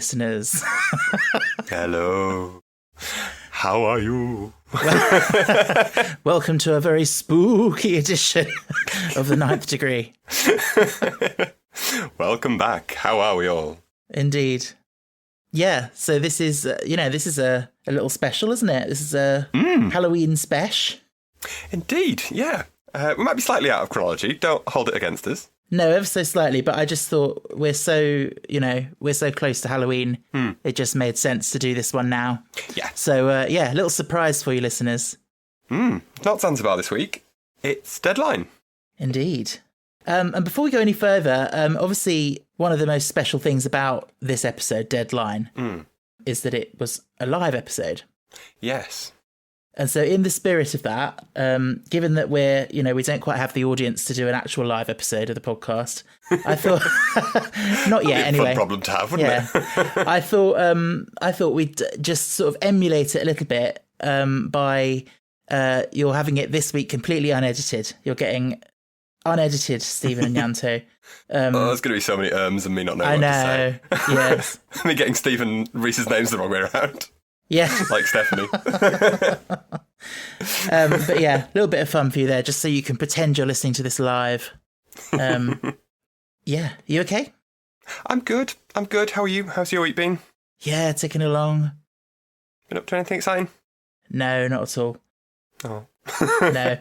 listeners. Hello. How are you? Welcome to a very spooky edition of The Ninth Degree. Welcome back. How are we all? Indeed. Yeah, so this is, this is a little special, isn't it? This is a Halloween special. Indeed, yeah. We might be slightly out of chronology. Don't hold it against us. No, ever so slightly, but I just thought we're so close to Halloween. It just made sense to do this one now. Yeah. So, a little surprise for you listeners. Not Zanzibar this week. It's Deadline. Indeed. And before we go any further, obviously one of the most special things about this episode, Deadline, is that it was a live episode. Yes. And so in the spirit of that, given that we don't quite have the audience to do an actual live episode of the podcast, I thought, not yet anyway. Fun problem to have, wouldn't it? I thought we'd just sort of emulate it a little bit by you're having it this week completely unedited. You're getting unedited Stephen and Yanto. There's going to be so many and me not knowing what to say. Yes. Me getting Stephen Reese's names the wrong way around. Yeah. Like Stephanie. But yeah, a little bit of fun for you there, just so you can pretend you're listening to this live. Yeah, you okay? I'm good. How are you? How's your week been? Yeah, ticking along. Been up to anything exciting? No, not at all. Oh. No.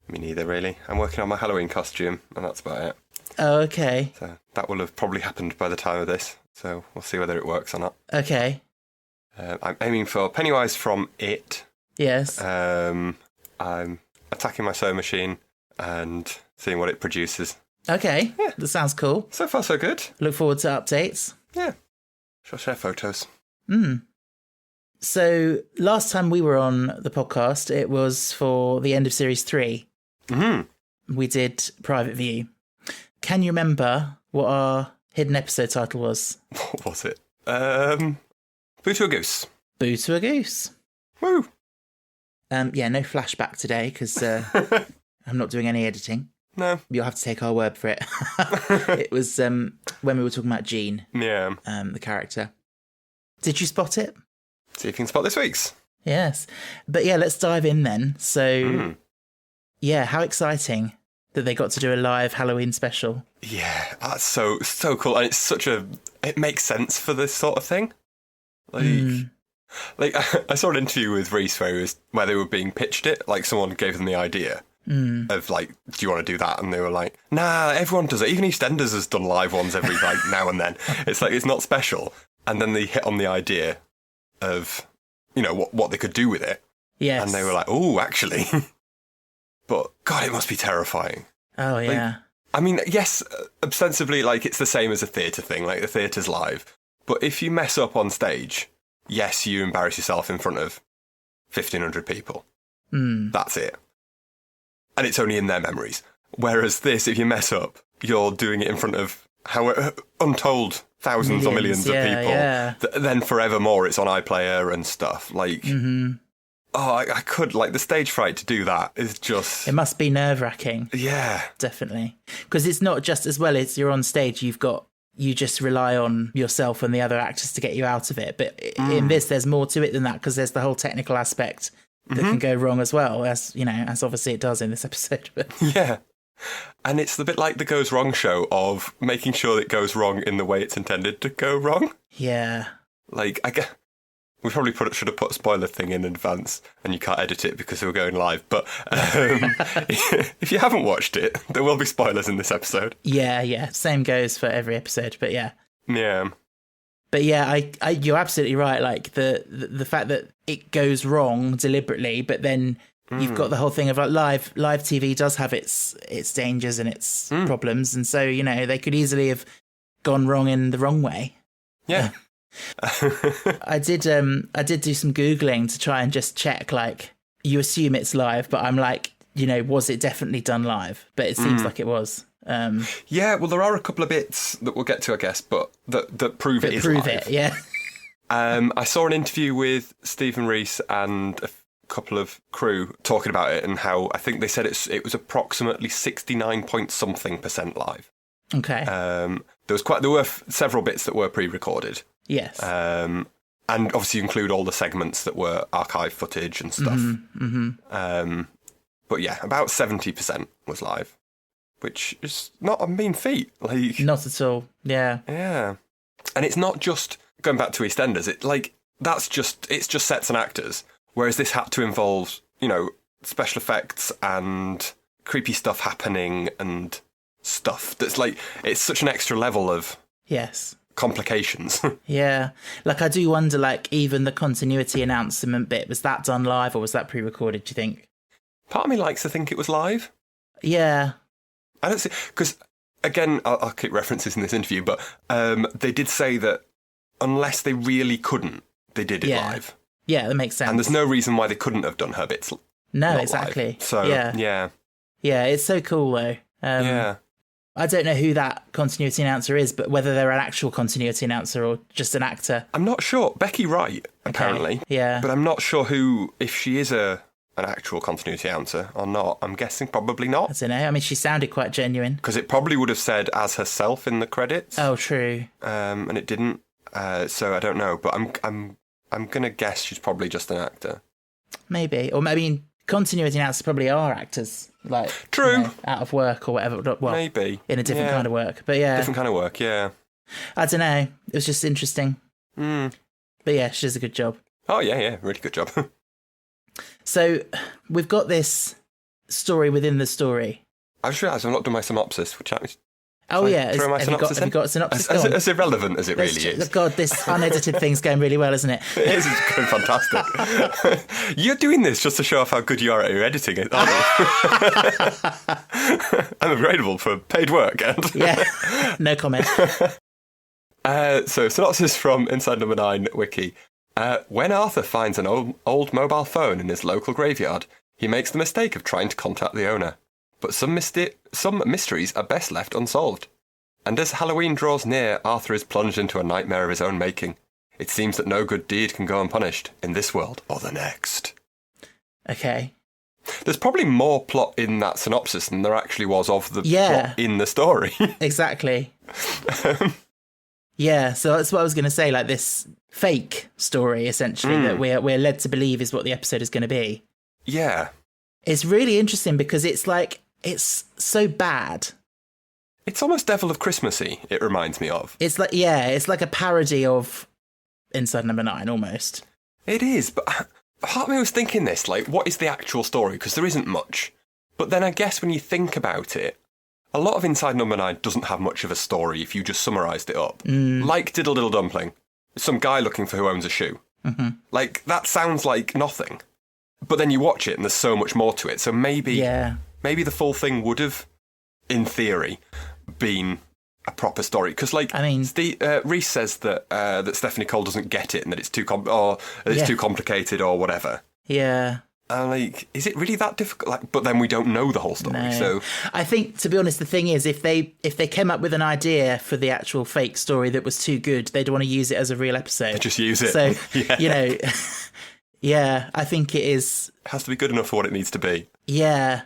Me neither, really. I'm working on my Halloween costume, and that's about it. Oh, okay. So that will have probably happened by the time of this, so we'll see whether it works or not. Okay. I'm aiming for Pennywise from It. Yes. I'm attacking my sewing machine and seeing what it produces. Okay. Yeah. That sounds cool. So far, so good. Look forward to updates. Yeah. Shall share photos. So last time we were on the podcast, it was for the end of Series 3. We did Private View. Can you remember what our hidden episode title was? What was it? Boo to a Goose. Boo to a Goose. Woo! Yeah, no flashback today, because I'm not doing any editing. No. You'll have to take our word for it. It was when we were talking about Jean. Yeah. The character. Did you spot it? See if you can spot this week's. Yes. But yeah, let's dive in then. So, yeah, how exciting that they got to do a live Halloween special. Yeah, that's so cool. And it's it makes sense for this sort of thing. Like I saw an interview with Reese where they were being pitched it, like someone gave them the idea of like, do you want to do that? And they were like, nah, everyone does it. Even EastEnders has done live ones every like now and then. It's like, it's not special. And then they hit on the idea of, what they could do with it. Yes. And they were like, oh, actually. But God, it must be terrifying. Oh, yeah. I mean, yes, ostensibly, like, it's the same as a theatre thing, like the theatre's live. But if you mess up on stage, yes, you embarrass yourself in front of 1,500 people. That's it. And it's only in their memories. Whereas this, if you mess up, you're doing it in front of untold thousands or millions of people. Yeah. Then forevermore, it's on iPlayer and stuff. Like, I could, like, the stage fright to do that is just... It must be nerve-wracking. Yeah. Definitely. Because it's not just as well as you're on stage, you just rely on yourself and the other actors to get you out of it. But in this, there's more to it than that, because there's the whole technical aspect that can go wrong as well, as obviously it does in this episode. But... Yeah. And it's the bit like the Goes Wrong show of making sure it goes wrong in the way it's intended to go wrong. Yeah. Like, we probably should have put a spoiler thing in advance, and you can't edit it because we're going live. But if you haven't watched it, there will be spoilers in this episode. Yeah. Same goes for every episode, but yeah. Yeah. But yeah, you're absolutely right. Like the fact that it goes wrong deliberately, but then you've got the whole thing of like live TV does have its dangers and its problems, and so they could easily have gone wrong in the wrong way. Yeah. I did do some Googling to try and just check, like, you assume it's live, but I'm like, was it definitely done live? But it seems like it was. Yeah, well, there are a couple of bits that we'll get to, I guess, but that prove it is live. It, yeah. I saw an interview with Stephen Reese and a couple of crew talking about it, and how I think they said it was approximately 69 point something% live. Okay. There were several bits that were pre-recorded. Yes. And obviously you include all the segments that were archive footage and stuff. But yeah, about 70% was live, which is not a mean feat. Like, not at all. Yeah. Yeah. And it's not just going back to EastEnders. It's just sets and actors. Whereas this had to involve, special effects and creepy stuff happening and stuff that's like, it's such an extra level of yes complications. Yeah, like I do wonder, like even the continuity announcement bit, was that done live or was that pre-recorded, do you think? Part of me likes to think it was live. Yeah, I don't see, because again, I'll keep references in this interview, but they did say that unless they really couldn't, they did it live. Yeah, that makes sense. And there's no reason why they couldn't have done her bits. No, exactly. Live. So yeah, it's so cool though. Yeah. I don't know who that continuity announcer is, but whether they're an actual continuity announcer or just an actor. I'm not sure. Becky Wright, apparently. Okay. Yeah. But I'm not sure if she is an actual continuity announcer or not. I'm guessing probably not. I don't know. I mean, she sounded quite genuine. Because it probably would have said as herself in the credits. Oh, true. And it didn't. So I don't know. But I'm going to guess she's probably just an actor. Maybe. Or maybe continuity announcers probably are actors. Like, true. Out of work or whatever. Well, maybe. In a different kind of work. But yeah. Different kind of work, yeah. I don't know. It was just interesting. Mm. But yeah, she does a good job. Oh, yeah. Really good job. So we've got this story within the story. I just realised I've not done my synopsis. Which oh, yeah. Throw my have you got a synopsis? As irrelevant as it really is. God, this unedited thing's going really well, isn't it? It is. It's going fantastic. You're doing this just to show off how good you are at your editing, aren't you? I'm available for paid work. Yeah, no comment. So, synopsis from Inside Number 9 Wiki. When Arthur finds an old mobile phone in his local graveyard, he makes the mistake of trying to contact the owner. But some mysteries are best left unsolved. And as Halloween draws near, Arthur is plunged into a nightmare of his own making. It seems that no good deed can go unpunished, in this world or the next. Okay. There's probably more plot in that synopsis than there actually was of the plot in the story. Exactly. Yeah, so that's what I was going to say, like this fake story, essentially, that we're led to believe is what the episode is going to be. Yeah. It's really interesting because it's like, it's so bad. It's almost Devil of Christmassy, it reminds me of. It's like, it's like a parody of Inside Number 9, almost. It is, but part of me was thinking this, like, what is the actual story? Because there isn't much. But then I guess when you think about it, a lot of Inside Number 9 doesn't have much of a story if you just summarised it up. Like Diddle Diddle Dumpling. Some guy looking for who owns a shoe. Mm-hmm. Like, that sounds like nothing. But then you watch it and there's so much more to it. So maybe the full thing would have, in theory, been a proper story. Because, like, I mean, Reese says that that Stephanie Cole doesn't get it and that it's too too complicated or whatever. Yeah. Like, is it really that difficult? Like, but then we don't know the whole story. No. So I think, to be honest, the thing is, if they came up with an idea for the actual fake story that was too good, they'd want to use it as a real episode. They just use it. So yeah, I think it is. It has to be good enough for what it needs to be. Yeah,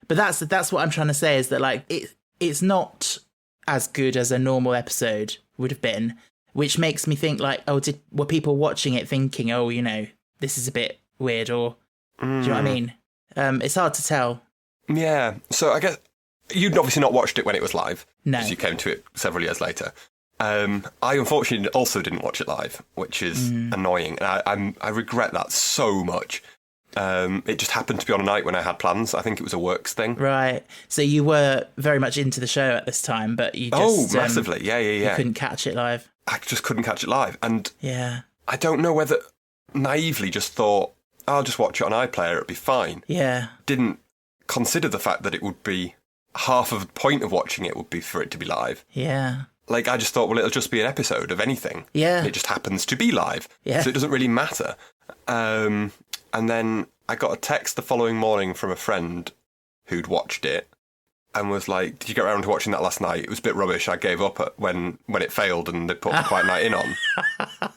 but that's what I'm trying to say, is that like it's not as good as a normal episode would have been, which makes me think like, were people watching it thinking, this is a bit weird, or do you know what I mean? It's hard to tell. Yeah. So I guess you'd obviously not watched it when it was live. No. Because you came to it several years later. I unfortunately also didn't watch it live, which is annoying. And I regret that so much. It just happened to be on a night when I had plans. I think it was a works thing. Right. So you were very much into the show at this time, but you just... massively. Yeah. You couldn't catch it live. I just couldn't catch it live. And yeah, I don't know whether naively just thought, I'll just watch it on iPlayer, it'll be fine. Yeah. Didn't consider the fact that it would be half of the point of watching it would be for it to be live. Yeah. Like, I just thought, well, it'll just be an episode of anything. Yeah. And it just happens to be live. Yeah. So it doesn't really matter. And then I got a text the following morning from a friend who'd watched it and was like, "Did you get around to watching that last night? It was a bit rubbish. I gave up when it failed, and they put Quiet Night in on."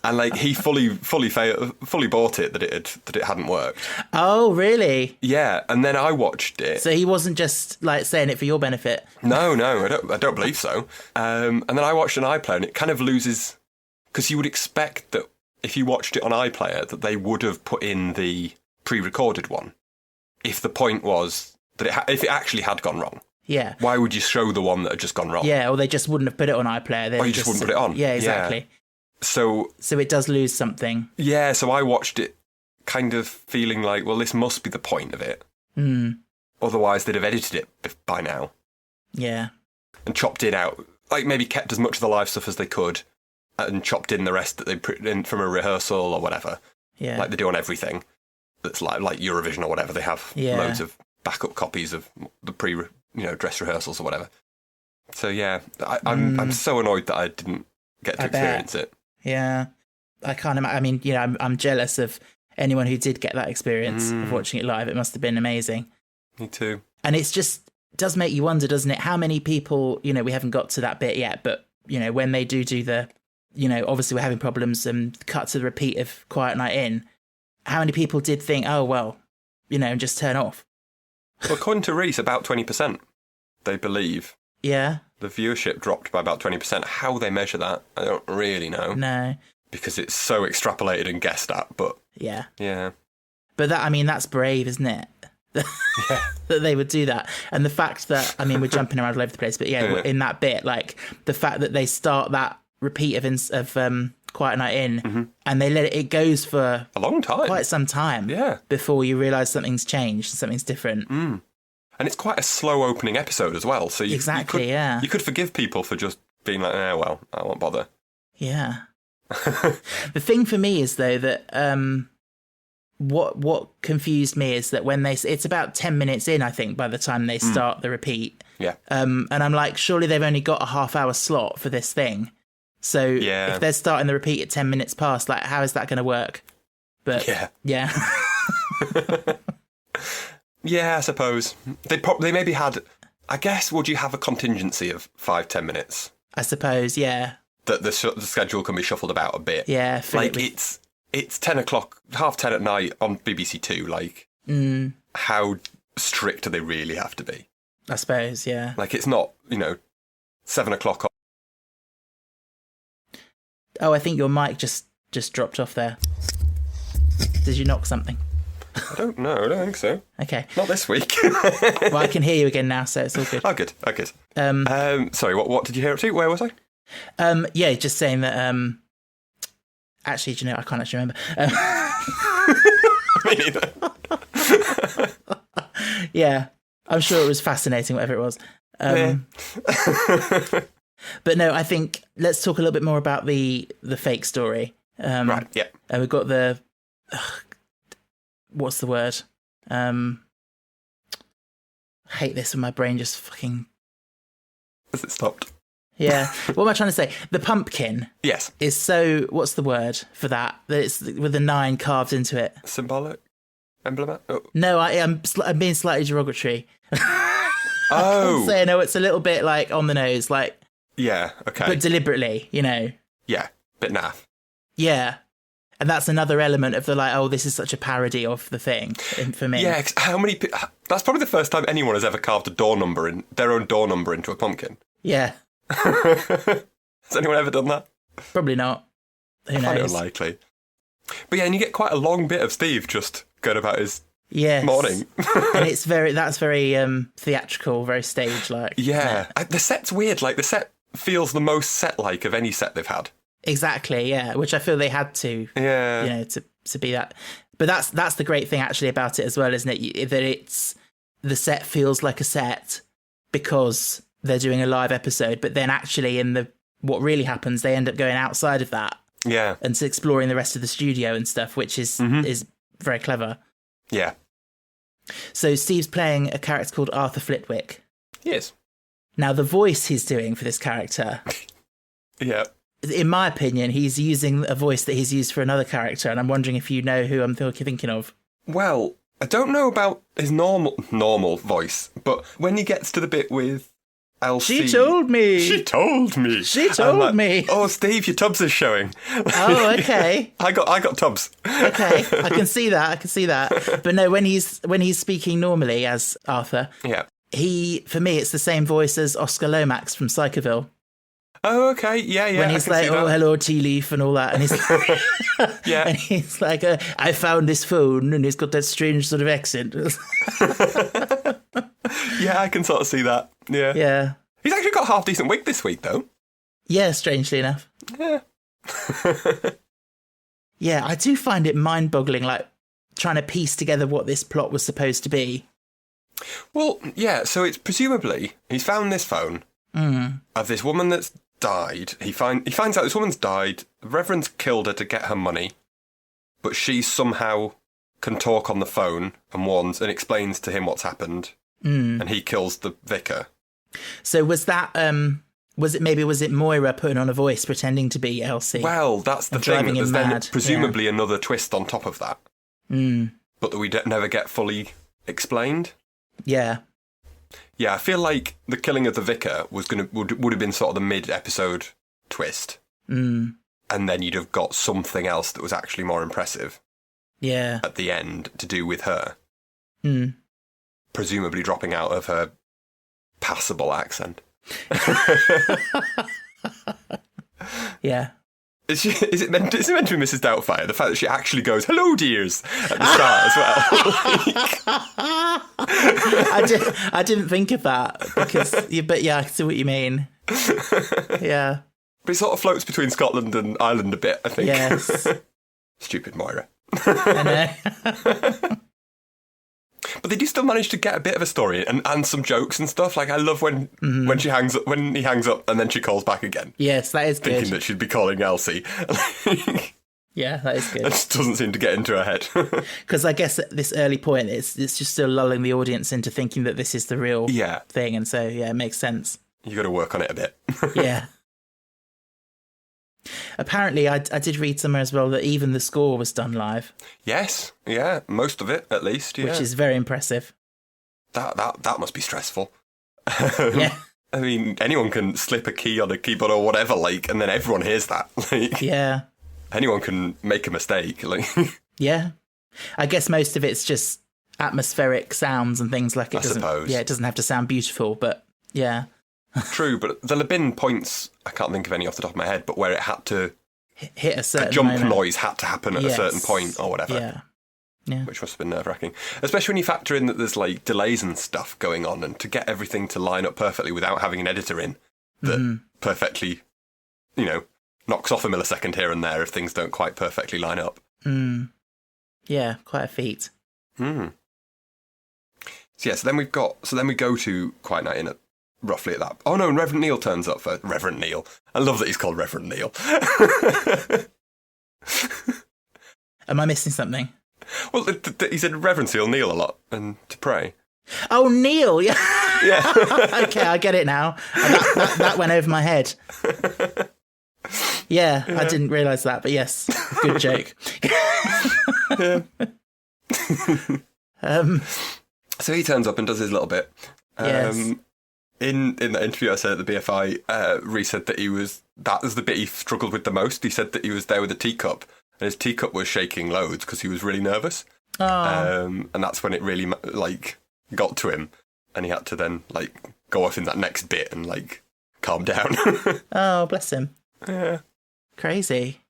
And like he fully bought it that it hadn't worked. Oh, really? Yeah, and then I watched it. So he wasn't just like saying it for your benefit. No, I don't believe so. And then I watched an iPlayer, and it kind of loses, because you would expect that if you watched it on iPlayer that they would have put in the pre-recorded one, if the point was that if it actually had gone wrong. Yeah. Why would you show the one that had just gone wrong? Yeah, or they just wouldn't have put it on iPlayer. Or you just wouldn't put it on. Yeah, exactly. Yeah. So it does lose something. Yeah, so I watched it kind of feeling like, well, this must be the point of it. Mm. Otherwise, they'd have edited it by now. Yeah. And chopped it out. Like, maybe kept as much of the live stuff as they could and chopped in the rest that they put in from a rehearsal or whatever. Yeah. Like they do on everything that's like Eurovision or whatever. They have loads of backup copies of the dress rehearsals or whatever. So, yeah, I'm so annoyed that I didn't get to experience it. Yeah, I can't imagine. I mean, I'm jealous of anyone who did get that experience of watching it live. It must have been amazing. Me too. And it's just does make you wonder, doesn't it? How many people, we haven't got to that bit yet, but when they do the, obviously we're having problems and cut to the repeat of Quiet Night In. How many people did think, oh well, and just turn off? Well, according to Reese, about 20%. They believe. Yeah. The viewership dropped by about 20%. How they measure that, I don't really know. No. Because it's so extrapolated and guessed at, but... Yeah. Yeah. But that's brave, isn't it? Yeah. That they would do that. And the fact that, we're jumping around all over the place, but in that bit, like, the fact that they start that repeat of Quiet Night In, and they let it goes for... a long time. Quite some time. Yeah. Before you realise something's changed, something's different. Mm. And it's quite a slow opening episode as well. So you could forgive people for just being like, well, I won't bother. Yeah. The thing for me is, though, that what confused me is that when it's about 10 minutes in, I think, by the time they start the repeat. Yeah. And I'm like, surely they've only got a half-hour slot for this thing. So if they're starting the repeat at 10 minutes past, like, how is that going to work? But yeah. Yeah, I suppose. They maybe had... I guess, would you have a contingency of 5-10 minutes? I suppose, yeah. That the schedule can be shuffled about a bit. Yeah. Like, it's 10 o'clock, 10:30 at night on BBC Two. Like, how strict do they really have to be? I suppose, yeah. Like, it's not, 7 o'clock. Oh, I think your mic just dropped off there. Did you knock something? I don't know. I don't think so. Okay. Not this week. Well, I can hear you again now, so it's all good. Oh, good. Sorry, what did you hear up to? Where was I? Yeah, just saying that... Actually, do you know, I can't actually remember. Me neither. Yeah, I'm sure it was fascinating, whatever it was. But no, I think let's talk a little bit more about the fake story. Right, yeah. And we've got the... what's the word? I hate this when my brain just fucking... Has it stopped? Yeah. What am I trying to say? The pumpkin. Yes. Is so... What's the word for that? That it's with a 9 carved into it. Symbolic? Emblematic? Oh. No, I'm being slightly derogatory. Oh. I'm saying, it's a little bit like on the nose, like... Yeah, okay. But deliberately, Yeah, bit naff. Yeah. And that's another element of the this is such a parody of the thing for me. Yeah, how many... That's probably the first time anyone has ever carved their own door number into a pumpkin. Yeah. Has anyone ever done that? Probably not. Who knows? I find it unlikely. But yeah, and you get quite a long bit of Steve just going about his morning. And that's very theatrical, very stage-like. Yeah. The set's weird. Like, the set feels the most set-like of any set they've had. Exactly, yeah, which I feel they had to, to be that. But that's the great thing actually about it as well, isn't it? That the set feels like a set because they're doing a live episode, but then actually what really happens, they end up going outside of that, and exploring the rest of the studio and stuff, which is very clever. Yeah. So Steve's playing a character called Arthur Flitwick. Yes. Now the voice he's doing for this character, yeah. In my opinion, he's using a voice that he's used for another character, and I'm wondering if you know who I'm thinking of. Well, I don't know about his normal voice, but when he gets to the bit with Elsie... She told me. She told me. She told me. Oh, Steve, your tubs are showing. Oh, okay. I got tubs. Okay, I can see that. But no, when he's speaking normally as Arthur, Yeah. for me, it's the same voice as Oscar Lomax from Psychoville. Oh, okay. Yeah. When he's like, "Oh, hello, tea leaf," and all that, and he's Yeah. and he's like, "I found this phone," and he's got that strange sort of accent. Yeah, I can sort of see that. Yeah. Yeah, He's actually got a half decent wig this week, though. yeah. Strangely enough, Yeah. yeah, I do find it mind-boggling, like trying to piece together what this plot was supposed to be. Well, yeah, so it's presumably he's found this phone of this woman that's died. He finds out this woman's died. The Reverend's killed her to get her money, but she somehow can talk on the phone and warns and explains to him what's happened, and he kills the vicar. So was that was it Moira putting on a voice pretending to be Elsie? Well, that's the thing. driving him There's then mad. presumably another twist on top of that, but that we never get fully explained. Yeah. Yeah, I feel like the killing of the vicar would have been sort of the mid-episode twist. And then you'd have got something else that was actually more impressive Yeah. at the end to do with her. Mm. Presumably dropping out of her passable accent. Yeah. Is it meant to be Mrs. Doubtfire? The fact that she actually goes, "Hello, dears," at the start as well. I didn't think of that but yeah, I see what you mean. Yeah. But it sort of floats between Scotland and Ireland a bit, I think. Yes. Stupid Moira. I know. But they do still manage to get a bit of a story and some jokes and stuff. Like, I love when he hangs up and then she calls back again. Yes, that is good. Thinking that she'd be calling Elsie. Yeah, that is That good. just doesn't seem to get into her head. Because I guess at this early point, it's just still lulling the audience into thinking that this is the real thing. And so, yeah, it makes sense. You got to work on it a bit. Yeah. Apparently, I did read somewhere as well that even the score was done live. Yes, yeah, most of it at least. Yeah. Which is very impressive. That must be stressful. Yeah. I mean, anyone can slip a key on a keyboard or whatever, like, and then everyone hears that. Like, yeah. Anyone can make a mistake. Like, yeah. I guess most of it's just atmospheric sounds and things like it. I suppose. Yeah, it doesn't have to sound beautiful, but yeah. True, but there'll have been points, I can't think of any off the top of my head, but where it had to... Hit a certain jump moment. noise had to happen at a certain point or whatever. Yeah. Yeah. Which must have been nerve-wracking. Especially when you factor in that there's, like, delays and stuff going on, and to get everything to line up perfectly without having an editor in that perfectly, knocks off a millisecond here and there if things don't quite perfectly line up. Yeah, quite a feat. So yeah, so then we go to Quiet Night In at roughly at that. Oh no, and Reverend Neil turns up for Reverend Neil. I love that he's called Reverend Neil. Am I missing something? Well, he said reverence Neil a lot and to pray. Oh, Neil, yeah. Yeah. Okay, I get it now. That went over my head. Yeah, I didn't realise that, but yes, good joke. Yeah. So he turns up and does his little bit. Yes. In the interview I said at the BFI, Rhys said that that was the bit he struggled with the most. He said that he was there with a teacup, and his teacup was shaking loads because he was really nervous. And that's when it really, got to him, and he had to then, go off in that next bit and, calm down. Oh, bless him. Yeah. Crazy.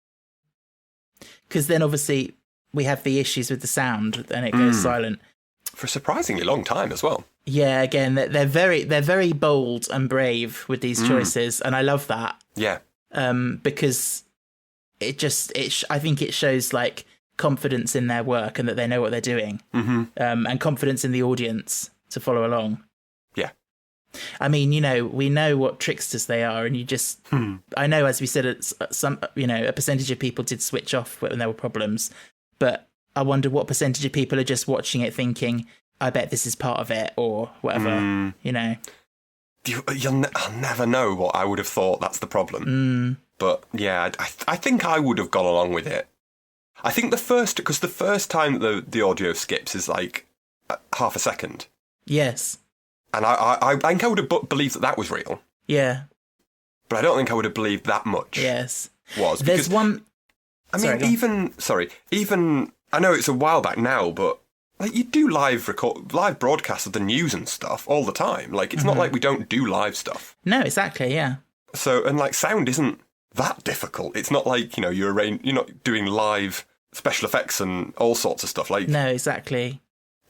Because then, obviously, we have the issues with the sound, and it goes silent. For a surprisingly long time as well. Yeah, again, they're very bold and brave with these choices, and I love that. Yeah. Because I think it shows confidence in their work and that they know what they're doing, and confidence in the audience to follow along. Yeah. I mean, we know what tricksters they are, and you just, I know, as we said, a percentage of people did switch off when there were problems, but I wonder what percentage of people are just watching it thinking, I bet this is part of it, or whatever, I'll never know what I would have thought that's the problem. But yeah, I think I would have gone along with it I think the first time the audio skips is like half a second. Yes. And I think I would have believed that was real. Yeah. But I don't think I would have believed that much. Yes. There's one... I mean, even... I know it's a while back now, but like you do live broadcasts of the news and stuff all the time. Like, it's not like we don't do live stuff. No, exactly, yeah. So, and like sound isn't that difficult. It's not like, you're not doing live special effects and all sorts of stuff. Like, no, exactly.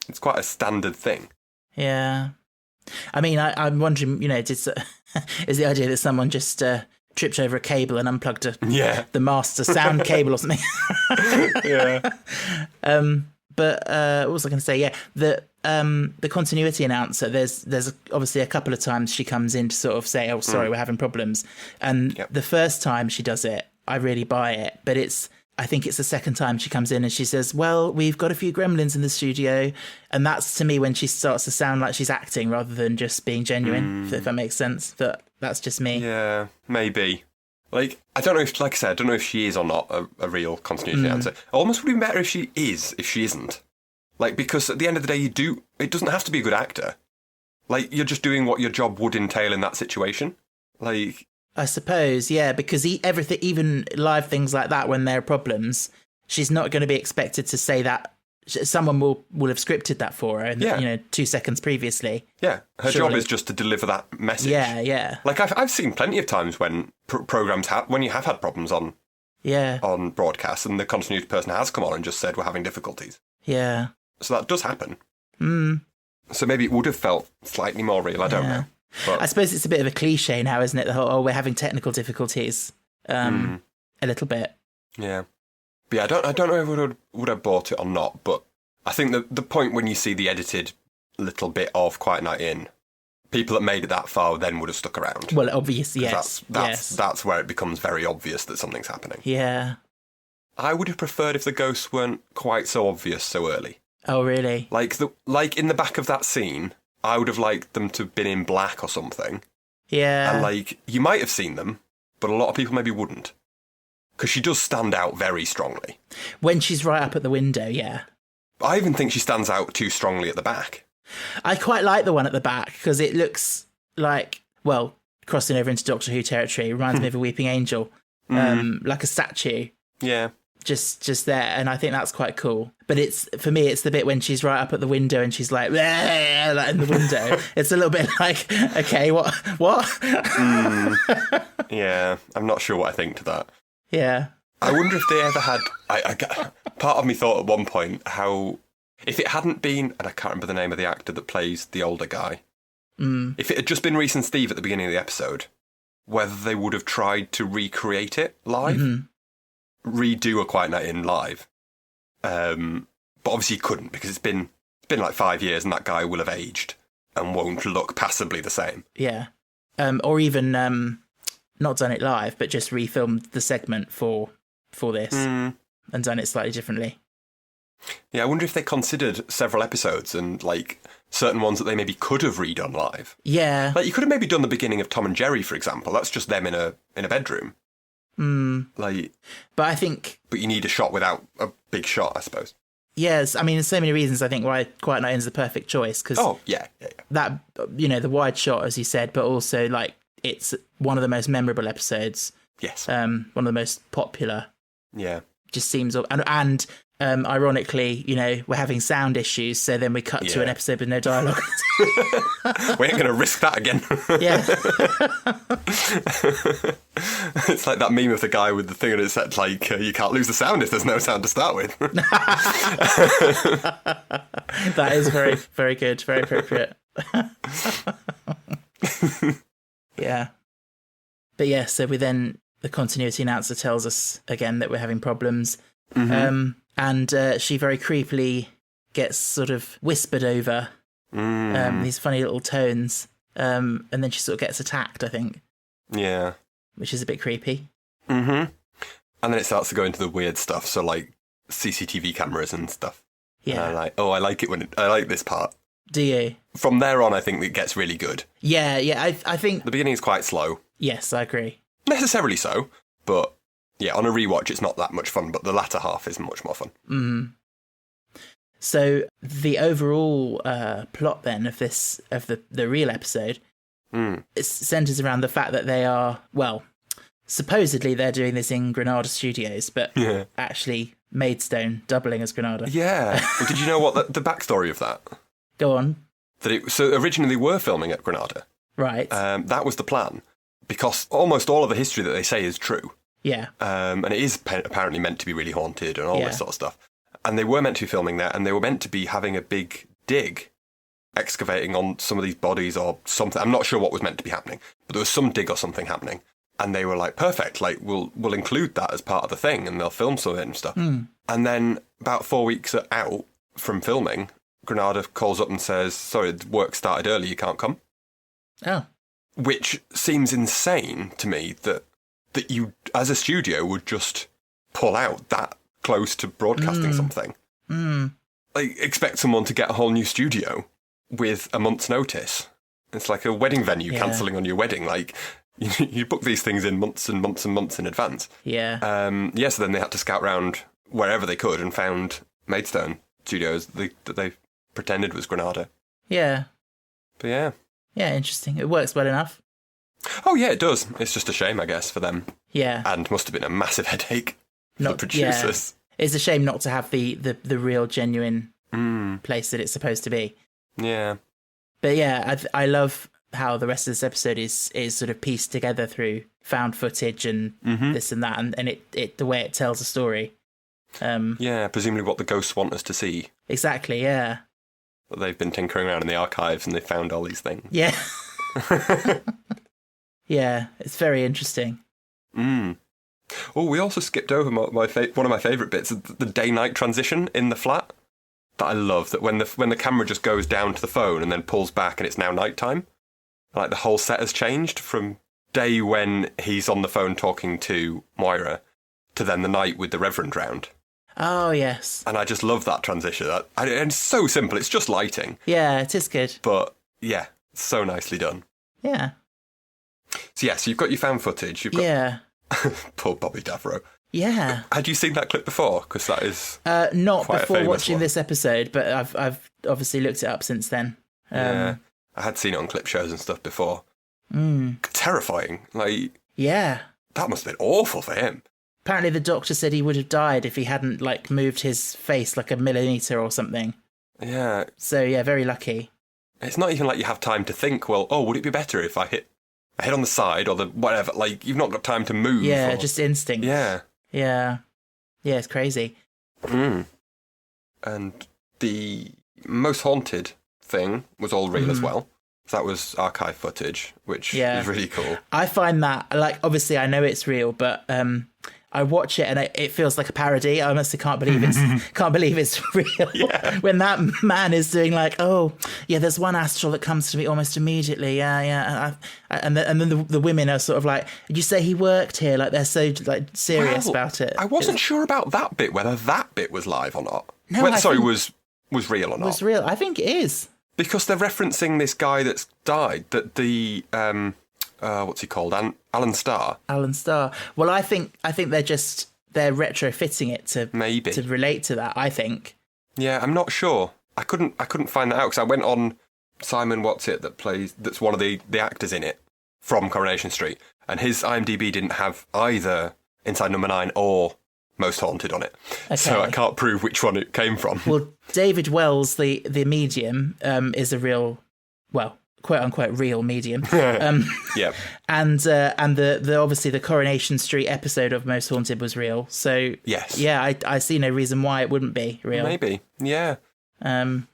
It's quite a standard thing. Yeah. I mean, I'm wondering, is the idea that someone just tripped over a cable and unplugged the master sound cable or something? Yeah. But what was I going to say? Yeah, the continuity announcer. There's obviously a couple of times she comes in to sort of say, "Oh, sorry, we're having problems." And the first time she does it, I really buy it. But I think it's the second time she comes in and she says, "Well, we've got a few gremlins in the studio," and that's to me when she starts to sound like she's acting rather than just being genuine. If that makes sense. But that's just me. Yeah, maybe. Like, I don't know if, like I said, I don't know if she is or not a real continuity announcer. It almost would be better if she is, if she isn't. Like, because at the end of the day, it doesn't have to be a good actor. Like, you're just doing what your job would entail in that situation. Like, I suppose, yeah, because everything, even live things like that, when there are problems, she's not going to be expected to say that. Someone will have scripted that for her, 2 seconds previously. Yeah, her job is just to deliver that message. Yeah, yeah. Like I've seen plenty of times when programs when you have had problems on broadcast, and the continuity person has come on and just said we're having difficulties. Yeah. So that does happen. So maybe it would have felt slightly more real. I don't know. But I suppose it's a bit of a cliche now, isn't it? The whole we're having technical difficulties. A little bit. Yeah. But yeah, I don't know if I would have bought it or not, but I think the point when you see the edited little bit of Quiet Night In, people that made it that far then would have stuck around. Well, obviously, yes. That's where it becomes very obvious that something's happening. Yeah. I would have preferred if the ghosts weren't quite so obvious so early. Oh, really? Like in the back of that scene, I would have liked them to have been in black or something. Yeah. And like, you might have seen them, but a lot of people maybe wouldn't. Because she does stand out very strongly. When she's right up at the window, yeah. I even think she stands out too strongly at the back. I quite like the one at the back, because it looks like, well, crossing over into Doctor Who territory, reminds me of a Weeping Angel. Like a statue. Yeah. Just there, and I think that's quite cool. But for me, it's the bit when she's right up at the window and she's like in the window. It's a little bit like, okay, what? Yeah, I'm not sure what I think to that. Yeah. I wonder if they ever had... part of me thought at one point how... If it hadn't been... And I can't remember the name of the actor that plays the older guy. If it had just been Reese and Steve at the beginning of the episode, whether they would have tried to recreate it live. Redo A Quiet Night In live. But obviously you couldn't, because it's been like 5 years and that guy will have aged and won't look passably the same. Yeah. Or even... not done it live, but just refilmed the segment for this and done it slightly differently. Yeah, I wonder if they considered several episodes and like certain ones that they maybe could have redone live. Yeah, like you could have maybe done the beginning of Tom and Jerry, for example. That's just them in a bedroom. Like, but I think, but you need a shot without a big shot, I suppose. Yes, I mean, there's so many reasons I think why Quiet Night In is the perfect choice, because that the wide shot, as you said, but also like. It's one of the most memorable episodes. Yes. One of the most popular. Yeah. Just seems... And ironically, we're having sound issues, so then we cut to an episode with no dialogue. We ain't going to risk that again. Yeah. It's like that meme of the guy with the thing on his head, like, you can't lose the sound if there's no sound to start with. That is very, very good. Very appropriate. Yeah. But yeah, so the continuity announcer tells us again that we're having problems. And she very creepily gets sort of whispered over these funny little tones. And then she sort of gets attacked, I think. Yeah. Which is a bit creepy. And then it starts to go into the weird stuff. So like CCTV cameras and stuff. Yeah. And I like it I like this part. Do you? From there on, I think it gets really good. Yeah. I think... The beginning is quite slow. Yes, I agree. Necessarily so, but Yeah, on a rewatch, it's not that much fun, but the latter half is much more fun. So the overall plot then of the real episode, it centres around the fact that they are, well, supposedly they're doing this in Granada Studios, but actually Maidstone doubling as Granada. Yeah. Did you know what the backstory of that? Go on. So originally they were filming at Granada. Right. That was the plan, because almost all of the history that they say is true. Yeah. And it is apparently meant to be really haunted and all this sort of stuff. And they were meant to be filming there, and they were meant to be having a big dig, excavating on some of these bodies or something. I'm not sure what was meant to be happening, but there was some dig or something happening. And they were like, perfect, like, we'll include that as part of the thing, and they'll film some of it and stuff. And then about 4 weeks out from filming, Granada calls up and says, sorry, the work started early, you can't come. Oh. Which seems insane to me that you, as a studio, would just pull out that close to broadcasting something. Like, expect someone to get a whole new studio with a month's notice. It's like a wedding venue cancelling on your wedding. Like, you book these things in months and months and months in advance. Yeah. So then they had to scout around wherever they could and found Maidstone Studios that they pretended was Granada. Yeah. But yeah. Yeah, interesting. It works well enough. Oh, yeah, it does. It's just a shame, I guess, for them. Yeah. And must have been a massive headache for the producers. Yeah. It's a shame not to have the real, genuine place that it's supposed to be. Yeah. But yeah, I love how the rest of this episode is sort of pieced together through found footage and this and that, and it the way it tells a story. Yeah, presumably what the ghosts want us to see. Exactly, yeah. That they've been tinkering around in the archives and they found all these things. Yeah. Yeah, it's very interesting. Oh, we also skipped over one of my favourite bits, the day-night transition in the flat. That I love, that when the camera just goes down to the phone and then pulls back and it's now nighttime. Like, the whole set has changed from day when he's on the phone talking to Moira to then the night with the Reverend round. Oh, yes. And I just love that transition. And it's so simple. It's just lighting. Yeah, it is good. But, yeah, so nicely done. Yeah. So, yeah, so you've got your found footage. You've got... Yeah. Poor Bobby Davro. Yeah. Had you seen that clip before? Because that is not quite before a famous watching one. This episode, but I've obviously looked it up since then. Yeah. I had seen it on clip shows and stuff before. Terrifying. Like, yeah. That must have been awful for him. Apparently the doctor said he would have died if he hadn't, like, moved his face like a millimetre or something. Yeah. So, yeah, very lucky. It's not even like you have time to think, well, oh, would it be better if I hit on the side or the whatever? Like, you've not got time to move. Yeah, just instinct. Yeah. Yeah. Yeah, it's crazy. And the Most Haunted thing was all real as well. So that was archive footage, which is really cool. I find that, like, obviously I know it's real, but I watch it and it feels like a parody. I honestly can't believe it's real. Yeah. When that man is doing like, oh, yeah, there's one astral that comes to me almost immediately. Yeah. And then the women are sort of like, did you say he worked here? Like, they're so, like, serious about it. I wasn't sure about that bit, whether that bit was live or not. No, was real or not. Was real. I think it is. Because they're referencing this guy that's died, that the what's he called? Alan Starr. Alan Starr. Well, I think they're retrofitting it to maybe to relate to that. I think. Yeah, I'm not sure. I couldn't find that out because I went on Simon that's one of the actors in it from Coronation Street, and his IMDb didn't have either Inside Number 9 or Most Haunted on it. Okay. So I can't prove which one it came from. Well, David Wells, the medium, is a real, well, quote unquote real medium. Yeah. And the obviously the Coronation Street episode of Most Haunted was real. So yes. Yeah, I see no reason why it wouldn't be real. Maybe. Yeah. No,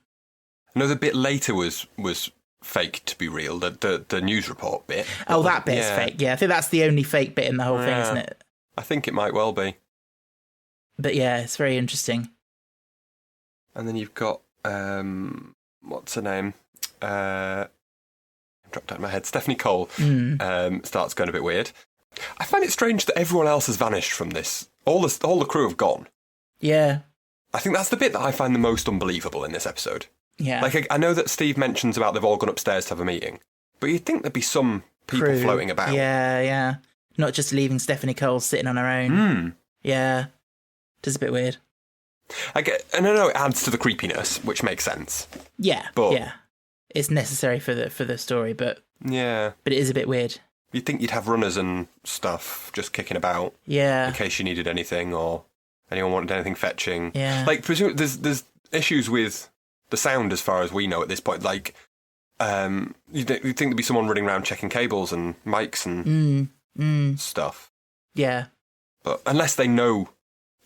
the bit later was fake to be real. The news report bit. Oh, that bit's fake. Yeah, I think that's the only fake bit in the whole thing, isn't it? I think it might well be. But yeah, it's very interesting. And then you've got what's her name? Dropped out of my head. Stephanie Cole starts going a bit weird. I find it strange that everyone else has vanished from this. All the crew have gone. Yeah. I think that's the bit that I find the most unbelievable in this episode. Yeah. Like, I know that Steve mentions about they've all gone upstairs to have a meeting, but you'd think there'd be some people floating about. Yeah. Not just leaving Stephanie Cole sitting on her own. Yeah. Just a bit weird. I know it adds to the creepiness, which makes sense. Yeah, but yeah. It's necessary for the story, but it is a bit weird. You'd think you'd have runners and stuff just kicking about, in case you needed anything or anyone wanted anything fetching. Yeah, like presumably there's issues with the sound as far as we know at this point. Like, you'd think there'd be someone running around checking cables and mics and stuff. Yeah, but unless they know,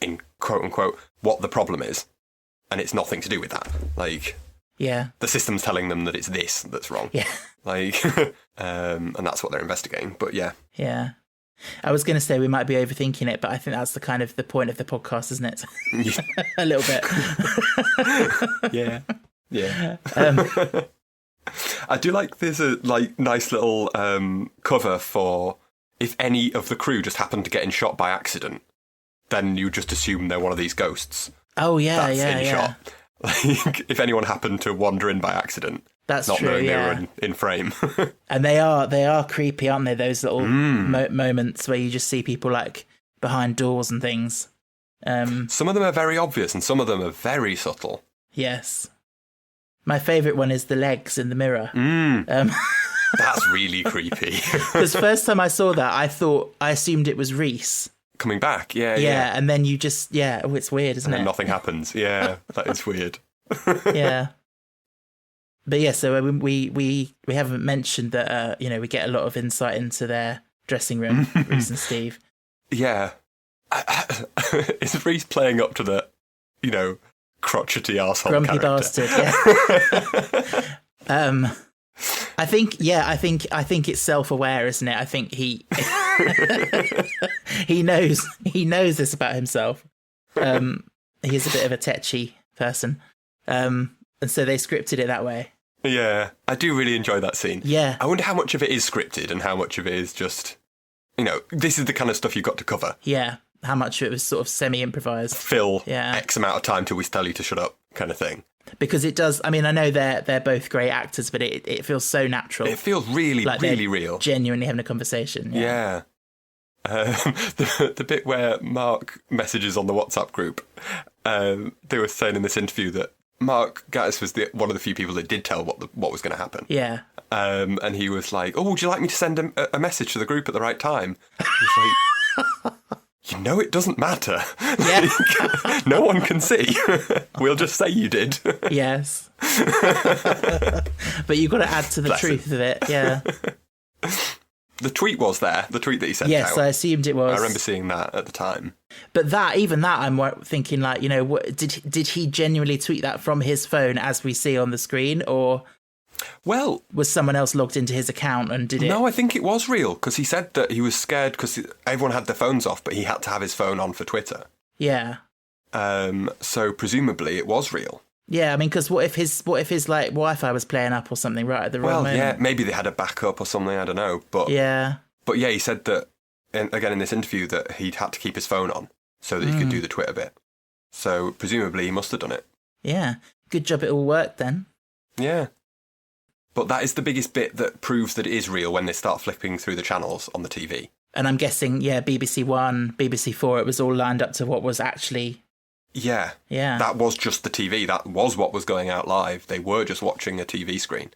in quote unquote, what the problem is, and it's nothing to do with that, like. Yeah. The system's telling them that it's this that's wrong. Yeah. Like, and that's what they're investigating. But yeah. Yeah. I was going to say we might be overthinking it, but I think that's the kind of the point of the podcast, isn't it? A little bit. Yeah. Yeah. I do like there's a nice little cover for if any of the crew just happen to get shot by accident, then you just assume they're one of these ghosts. Oh, yeah, that's shot. Like, if anyone happened to wander in by accident, that's not true, knowing they were in frame. And they are creepy, aren't they? Those little moments where you just see people like behind doors and things. Some of them are very obvious, and some of them are very subtle. Yes, my favourite one is the legs in the mirror. That's really creepy. Because first time I saw that, I assumed it was Reese. Coming back, yeah. And then you just, it's weird, isn't it? And nothing happens. Yeah, that is weird. Yeah. But yeah, so we haven't mentioned that, we get a lot of insight into their dressing room, Reese and Steve. Yeah. Is Reese playing up to the, crotchety arsehole grumpy character? Bastard, yeah. I think it's self-aware, isn't it? I think he he knows this about himself. He's a bit of a tetchy person, and so they scripted it that way. Yeah, I do really enjoy that scene. Yeah, I wonder how much of it is scripted and how much of it is just, this is the kind of stuff you've got to cover. Yeah, how much of it was sort of semi-improvised. Fill X amount of time till we tell you to shut up, kind of thing. Because it does. I mean, I know they're both great actors, but it feels so natural. It feels really, like really real. Genuinely having a conversation. Yeah. The bit where Mark messages on the WhatsApp group, they were saying in this interview that Mark Gatiss was one of the few people that did tell what was going to happen. Yeah. And he was like, "Oh, would you like me to send a message to the group at the right time?" He's like, it doesn't matter. Yeah. No one can see. We'll just say you did. Yes. But you've got to add to the truth of it. Yeah. The tweet was there. The tweet that he sent out. Yes, I assumed it was. I remember seeing that at the time. But even that, I'm thinking like, did he genuinely tweet that from his phone as we see on the screen, or? Well, was someone else logged into his account and did it? No, I think it was real, because he said that he was scared because everyone had their phones off, but he had to have his phone on for Twitter. Yeah. So presumably it was real. Yeah, I mean, because what if his like Wi-Fi was playing up or something right at the wrong moment? Yeah, maybe they had a backup or something. I don't know, but yeah, he said that again in this interview that he'd had to keep his phone on so that he could do the Twitter bit. So presumably he must have done it. Yeah, good job. It all worked then. Yeah. But that is the biggest bit that proves that it is real when they start flipping through the channels on the TV. And I'm guessing, BBC One, BBC Four, it was all lined up to what was actually... Yeah. Yeah. That was just the TV. That was what was going out live. They were just watching a TV screen.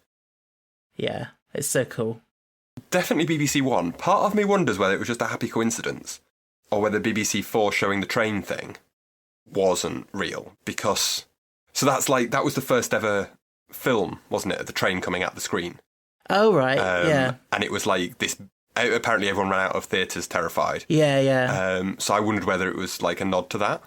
Yeah, it's so cool. Definitely BBC One. Part of me wonders whether it was just a happy coincidence or whether BBC Four showing the train thing wasn't real. Because... So that was the first ever... film, wasn't it? The train coming at the screen. Oh, right. Yeah. And it was like this. Apparently, everyone ran out of theatres terrified. Yeah. So I wondered whether it was like a nod to that.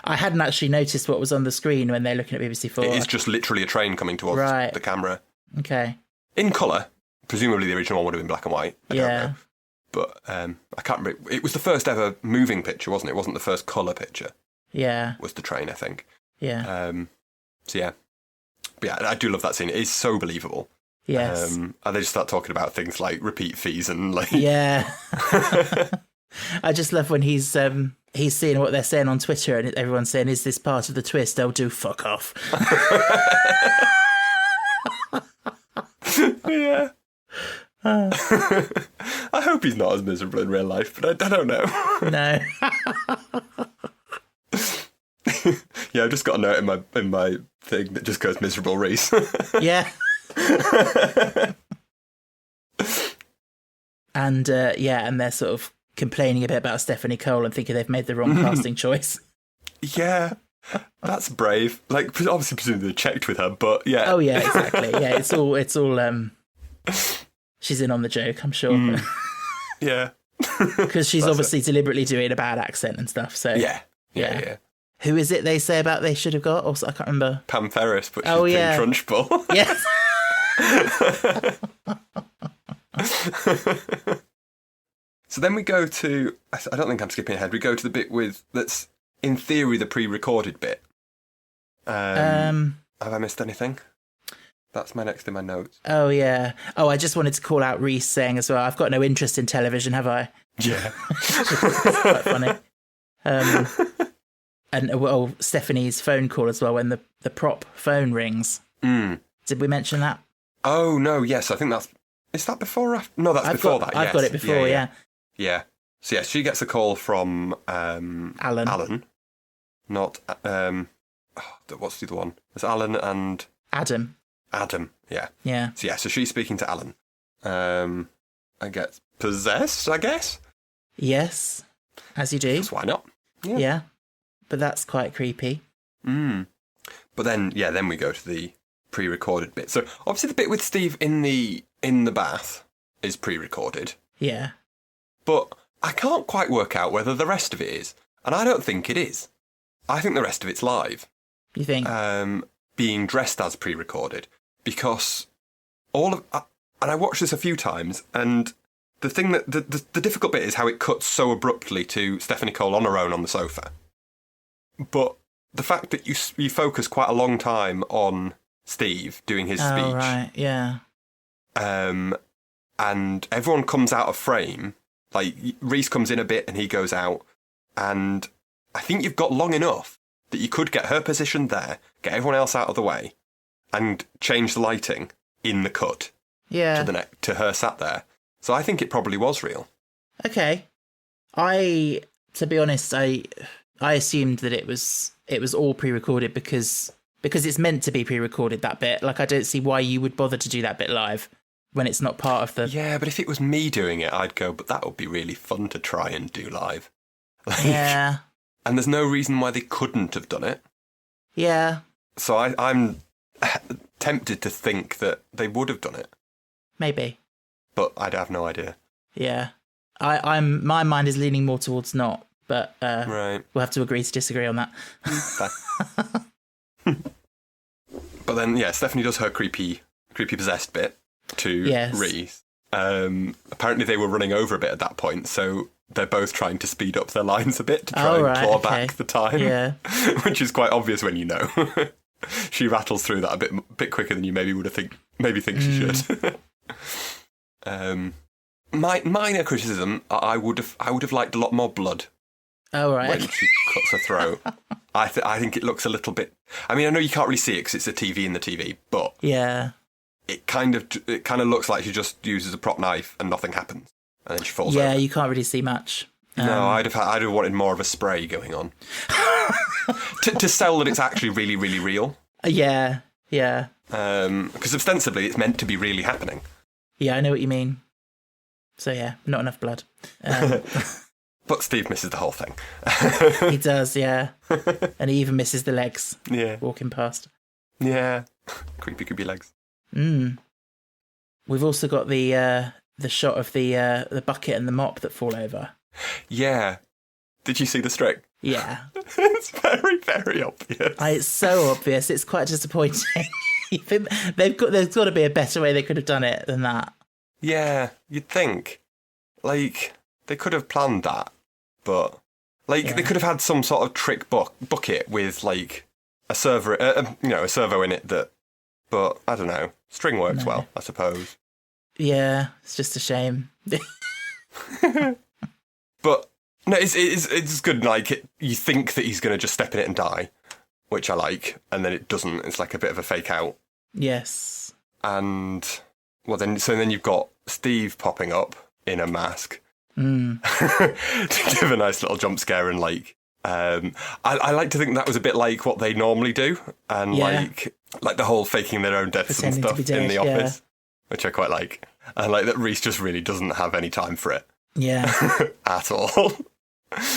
I hadn't actually noticed what was on the screen when they're looking at BBC Four. It is just literally a train coming towards the camera. Okay. In colour. Presumably, the original one would have been black and white. I don't know. But I can't remember. It was the first ever moving picture, wasn't it? It wasn't the first colour picture. Yeah. Was the train, I think. Yeah. So yeah. But yeah, I do love that scene. It is so believable. Yes. And they just start talking about things like repeat fees and like... Yeah. I just love when he's seeing what they're saying on Twitter and everyone's saying, is this part of the twist? They'll do fuck off. Yeah. I hope he's not as miserable in real life, but I don't know. No. Yeah, I've just got a note in my thing that just goes miserable Reese. Yeah. And and they're sort of complaining a bit about Stephanie Cole and thinking they've made the wrong casting choice. Yeah, that's brave. Like, obviously, presumably they checked with her, but yeah. Oh yeah, exactly. Yeah, it's all. She's in on the joke, I'm sure. Yeah, because she's obviously deliberately doing a bad accent and stuff. So yeah. Who is it they say about they should have got? Also, I can't remember. Pam Ferris, but she's being Trunchbull. Yes. So then we go to, I don't think I'm skipping ahead, we go to the bit that's in theory the pre-recorded bit. Have I missed anything? That's my next in my notes. Oh yeah. Oh, I just wanted to call out Reese saying as well, I've got no interest in television, have I? Yeah. It's quite funny. And Stephanie's phone call as well when the prop phone rings. Did we mention that? Oh no, yes, I think is that before or after? No, that's before that. I've got it before, yeah. Yeah. So she gets a call from Alan. Not what's the other one? It's Alan and Adam. Yeah. Yeah. So she's speaking to Alan. I get possessed, I guess. Yes, as you do. Because why not? Yeah. But that's quite creepy. But then we go to the pre-recorded bit. So obviously the bit with Steve in the bath is pre-recorded. Yeah. But I can't quite work out whether the rest of it is. And I don't think it is. I think the rest of it's live. You think? Being dressed as pre-recorded. Because and I watched this a few times, and the thing that the difficult bit is how it cuts so abruptly to Stephanie Cole on her own on the sofa. But the fact that you focus quite a long time on Steve doing his speech. Oh, right, yeah. And everyone comes out of frame. Like, Reese comes in a bit and he goes out. And I think you've got long enough that you could get her positioned there, get everyone else out of the way, and change the lighting in the cut. Yeah. To her sat there. So I think it probably was real. Okay. To be honest, I assumed that it was all pre-recorded because it's meant to be pre-recorded, that bit. Like, I don't see why you would bother to do that bit live when it's not part of the... Yeah, but if it was me doing it, I'd go, but that would be really fun to try and do live. Like, yeah. And there's no reason why they couldn't have done it. Yeah. So I'm tempted to think that they would have done it. Maybe. But I'd have no idea. Yeah. My mind is leaning more towards not, but right. We'll have to agree to disagree on that. But then, Stephanie does her creepy possessed bit to Reese. Apparently they were running over a bit at that point, so they're both trying to speed up their lines a bit to try and claw back the time. Yeah. Which is quite obvious when you know. She rattles through that a bit quicker than you maybe think she should. My minor criticism, I would have liked a lot more blood. Oh, right. When she cuts her throat. I think it looks a little bit... I mean, I know you can't really see it because it's a TV in the TV, but... Yeah. It kind of looks like she just uses a prop knife and nothing happens. And then she falls over. Yeah, you can't really see much. No, I'd have wanted more of a spray going on. to sell that it's actually really, really real. Yeah. Because ostensibly it's meant to be really happening. Yeah, I know what you mean. So yeah, not enough blood. But Steve misses the whole thing. He does, yeah. And he even misses the legs. Yeah. Walking past. Yeah. Creepy legs. We've also got the shot of the bucket and the mop that fall over. Yeah. Did you see the string? Yeah. It's very, very obvious. It's so obvious. It's quite disappointing. There's got to be a better way they could have done it than that. Yeah, you'd think. Like, they could have planned that, but they could have had some sort of trick bucket with like a servo in it that. But I don't know. String works well, I suppose. Yeah, it's just a shame. But no, it's good. Like you think that he's going to just step in it and die, which I like, and then it doesn't. It's like a bit of a fake out. Yes. And then you've got Steve popping up in a mask to give a nice little jump scare. And like, I like to think that was a bit like what they normally do, and like the whole faking their own deaths and Pretending to stuff be dead, in the office, which I quite like. And like that Reese just really doesn't have any time for it. Yeah. At all.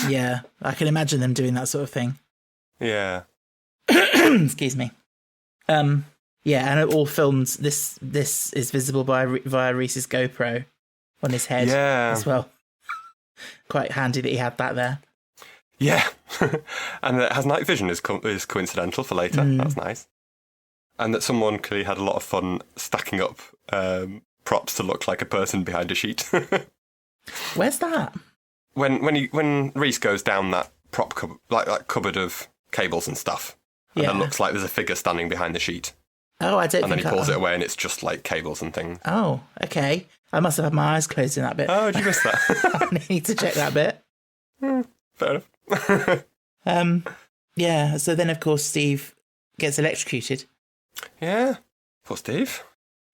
Yeah. I can imagine them doing that sort of thing. Yeah. Excuse me. Yeah, and it all filmed. This is visible via Reese's GoPro on his head as well. Quite handy that he had that there. Yeah. And it has night vision is coincidental for later. That's nice. And that someone clearly had a lot of fun stacking up props to look like a person behind a sheet. Where's that? When Reese goes down that prop cupboard of cables and stuff, and it looks like there's a figure standing behind the sheet. Oh, I don't. And then he pulls it away, and it's just like cables and things. Oh, okay. I must have had my eyes closed in that bit. Oh, did you miss that? I need to check that bit. Fair enough. Yeah. So then, of course, Steve gets electrocuted. Yeah. Poor Steve.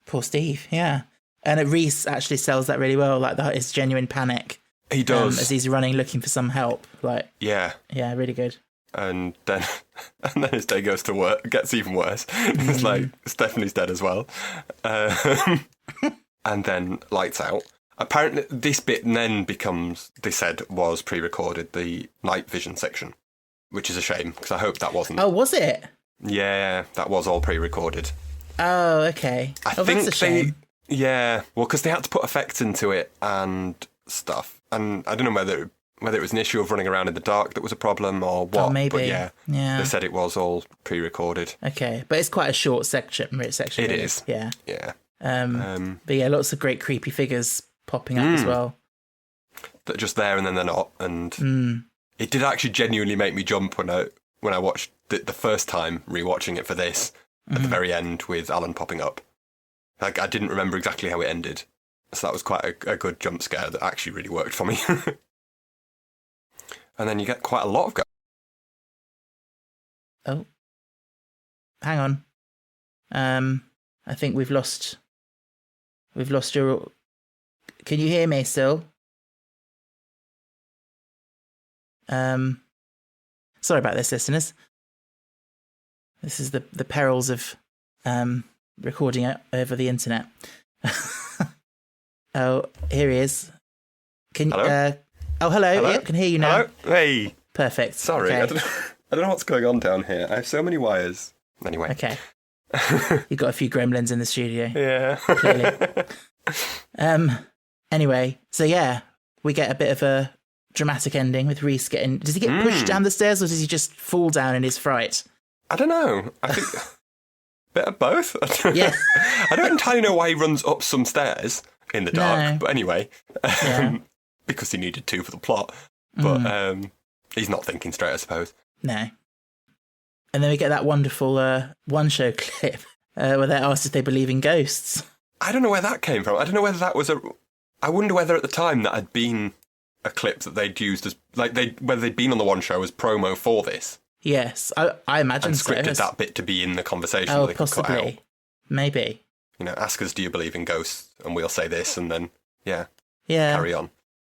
Poor Steve. Yeah. And Reese actually sells that really well, like his genuine panic. He does. As he's running looking for some help. Like. Yeah. Yeah, really good. And then his day goes to work, gets even worse. It's like, Stephanie's dead as well. And then lights out. Apparently, this bit then becomes, they said, was pre-recorded, the night vision section, which is a shame, because I hope that wasn't. Oh, was it? Yeah, that was all pre-recorded. Oh, okay. I think that's a shame. Yeah, well, because they had to put effects into it and stuff. And I don't know whether it was an issue of running around in the dark that was a problem or what. Oh, maybe. But yeah, they said it was all pre-recorded. Okay, but it's quite a short section. It really. is. Yeah. Yeah. But yeah, lots of great creepy figures popping up as well. That just there and then they're not. And it did actually genuinely make me jump when I watched the first time rewatching it for this at the very end with Alan popping up. Like, I didn't remember exactly how it ended. So that was quite a good jump scare that actually really worked for me. And then you get quite a lot of... Oh. Hang on. I think we've lost your... Can you hear me still? Sorry about this, listeners. This is the perils of recording it over the internet. Oh, here he is. Can you... Hello? Oh, hello. Hello? Yeah, can hear you now. Hello? Hey. Perfect. Sorry, okay. I don't know what's going on down here. I have so many wires. Anyway. Okay. You've got a few gremlins in the studio. Yeah. Clearly. Anyway, so yeah, we get a bit of a dramatic ending with Reese getting... Does he get pushed down the stairs or does he just fall down in his fright? I don't know. I think... bit of both. Yeah. I don't entirely know why he runs up some stairs in the dark, but anyway. Yeah. Because he needed to for the plot. But he's not thinking straight, I suppose. No. And then we get that wonderful one-show clip where they're asked if they believe in ghosts. I don't know where that came from. I don't know whether that was I wonder whether at the time that had been a clip that they'd used as... whether they'd been on the one show as promo for this. Yes, I imagine and so. scripted that bit to be in the conversation. Oh, they could cut out. possibly. Maybe. You know, ask us, do you believe in ghosts? And we'll say this, and then, Yeah. carry on.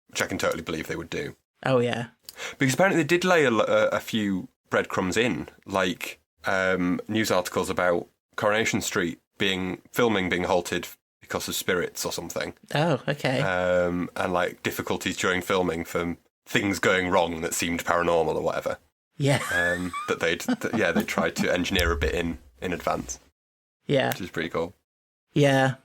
Which I can totally believe they would do. Oh, yeah. Because apparently they did lay a few breadcrumbs in, like news articles about Coronation Street filming being halted because of spirits or something. Oh, okay. And like difficulties during filming from things going wrong that seemed paranormal or whatever. Yeah. That they tried to engineer a bit in advance. Yeah. Which is pretty cool. Yeah.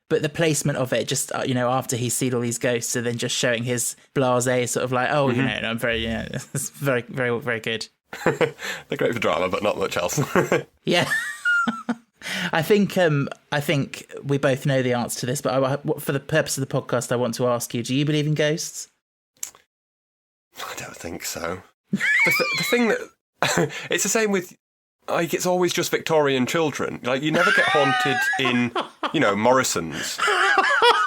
But the placement of it, just, after he's seen all these ghosts and then just showing his blasé sort of like, I'm very, it's very, very, very good. They're great for drama, but not much else. Yeah. I think we both know the answer to this, but for the purpose of the podcast, I want to ask you, do you believe in ghosts? I don't think so. The thing that... it's the same with... Like, it's always just Victorian children. Like, you never get haunted in, Morrison's.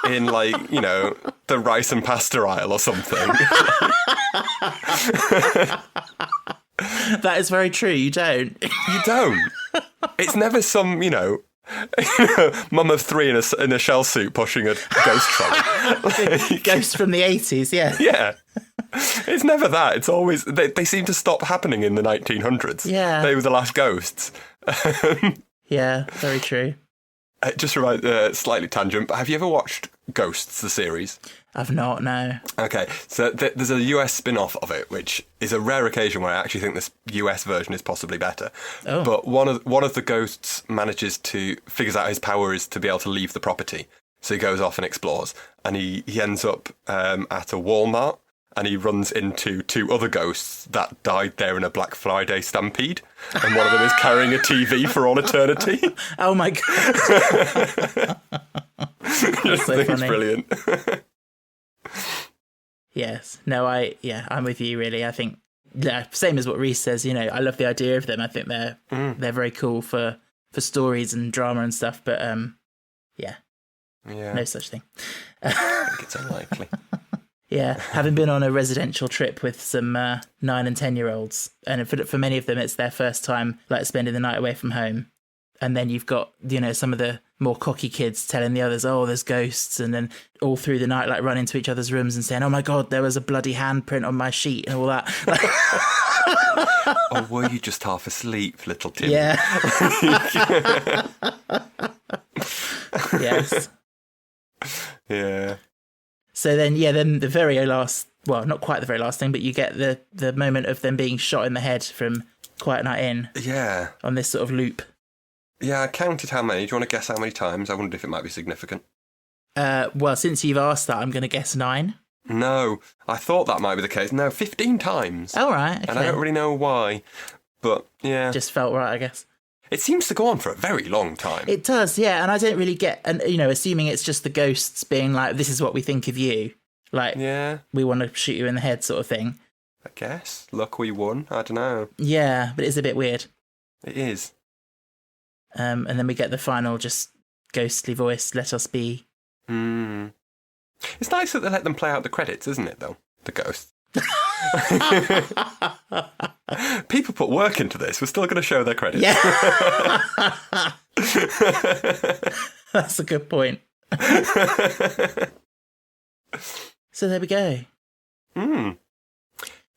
In, the rice and pasta aisle or something. That is very true, you don't. You don't. It's never some, Mum of three in a shell suit pushing a ghost trolley. Ghost from the 80s, yeah. Yeah. It's never that. It's always... They seem to stop happening in the 1900s. Yeah. They were the last ghosts. Yeah, very true. Just slightly tangent, but have you ever watched Ghosts, the series? I've not, no. Okay, so there's a US spin-off of it, which is a rare occasion where I actually think this US version is possibly better. Oh. But one of the ghosts figures out his power is to be able to leave the property. So he goes off and explores, and he ends up at a Walmart, and he runs into two other ghosts that died there in a Black Friday stampede, and one of them is carrying a TV for all eternity. Oh my God. I so think it's funny. brilliant. Yes. No, I'm with you, really. I think, same as what Reese says, I love the idea of them. I think they're very cool for stories and drama and stuff, but yeah, no such thing. I think it's unlikely. Yeah, having been on a residential trip with some 9 and 10-year-olds, and for many of them, it's their first time like spending the night away from home. And then you've got, some of the more cocky kids telling the others, oh, there's ghosts. And then all through the night, like run into each other's rooms and saying, oh my God, there was a bloody handprint on my sheet and all that. Or were you just half asleep, little Tim? Yeah. Yes. Yeah. So then the very last, well, not quite the very last thing, but you get the moment of them being shot in the head from Quiet Night In. Yeah. On this sort of loop. Yeah, I counted how many. Do you want to guess how many times? I wondered if it might be significant. Well, since you've asked that, I'm going to guess 9. No, I thought that might be the case. No, 15 times. Oh, right. Okay. And I don't really know why. But, yeah. Just felt right, I guess. It seems to go on for a very long time. It does, yeah. And I don't really get, and assuming it's just the ghosts being like, this is what we think of you. Like, yeah, we want to shoot you in the head sort of thing. I guess. Look, we won. I don't know. Yeah, but it's a bit weird. It is. And then we get the final just ghostly voice, let us be. It's nice that they let them play out the credits, isn't it, though? The ghosts. People put work into this. We're still going to show their credits. Yeah. That's a good point. So there we go.